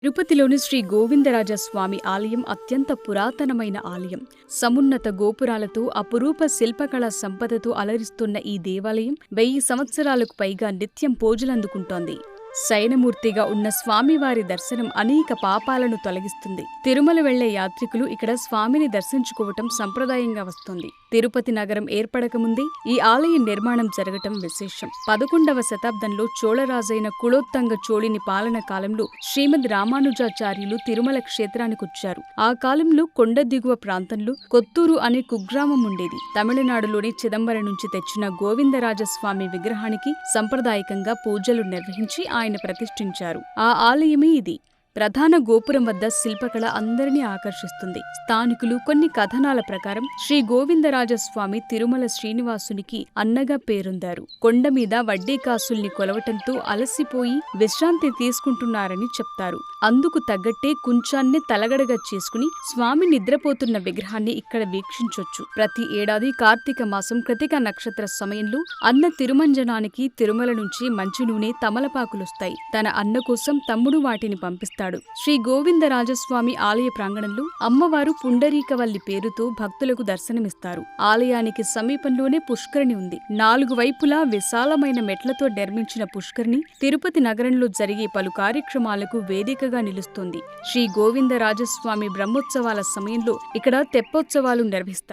తిరుపతిలోని శ్రీ గోవిందరాజస్వామి ఆలయం అత్యంత పురాతనమైన ఆలయం. సమున్నత గోపురాలతో అపురూప శిల్పకళా సంపదతో అలరిస్తున్న ఈ దేవాలయం 1000 సంవత్సరాలకు పైగా నిత్యం పూజలందుకుంటోంది. శయనమూర్తిగా ఉన్న స్వామివారి దర్శనం అనేక పాపాలను తొలగిస్తుంది. తిరుమల వెళ్లే యాత్రికులు ఇక్కడ స్వామిని దర్శించుకోవటం సంప్రదాయంగా వస్తోంది. తిరుపతి నగరం ఏర్పడకముందే ఈ ఆలయ నిర్మాణం జరగటం విశేషం. 11వ శతాబ్దంలో చోళరాజైన కులోత్తంగ చోళుని పాలన కాలంలో శ్రీమద్ రామానుజాచార్యులు తిరుమల క్షేత్రానికొచ్చారు. ఆ కాలంలో కొండ దిగువ ప్రాంతంలో కొత్తూరు అనే కుగ్రామం ఉండేది. తమిళనాడులోని చిదంబరం నుంచి తెచ్చిన గోవిందరాజస్వామి విగ్రహానికి సంప్రదాయకంగా పూజలు నిర్వహించి ఆయన ప్రతిష్ఠించారు. ఆ ఆలయమే ఇది. ప్రధాన గోపురం వద్ద శిల్పకళ అందరినీ ఆకర్షిస్తుంది. స్థానికులు కొన్ని కథనాల ప్రకారం శ్రీ గోవిందరాజస్వామి తిరుమల శ్రీనివాసునికి అన్నగా పేరొందారు. కొండ మీద వడ్డీ కాసుల్ని కొలవటంతో అలసిపోయి విశ్రాంతి తీసుకుంటున్నారని చెప్తారు. అందుకు తగ్గట్టే కుంచాన్ని తలగడగా చేసుకుని స్వామి నిద్రపోతున్న విగ్రహాన్ని ఇక్కడ వీక్షించొచ్చు. ప్రతి ఏడాది కార్తీక మాసం కృతిక నక్షత్ర సమయంలో అన్న తిరుమంజనానికి తిరుమల నుంచి మంచి నూనె తమలపాకులొస్తాయి. తన అన్న కోసం తమ్ముడు వాటిని పంపిస్తాడు. శ్రీ గోవిందరాజస్వామి ఆలయ ప్రాంగణంలో అమ్మవారు పుండరీకవల్లి పేరుతో భక్తులకు దర్శనమిస్తారు. ఆలయానికి సమీపంలోనే పుష్కరిణి ఉంది. 4 వైపులా విశాలమైన మెట్లతో నిర్మించిన పుష్కరిణి తిరుపతి నగరంలో జరిగే పలు కార్యక్రమాలకు వేదికగా నిలుస్తుంది. శ్రీ గోవిందరాజస్వామి బ్రహ్మోత్సవాల సమయంలో ఇక్కడ తెప్పోత్సవాలు నిర్వహిస్తారు.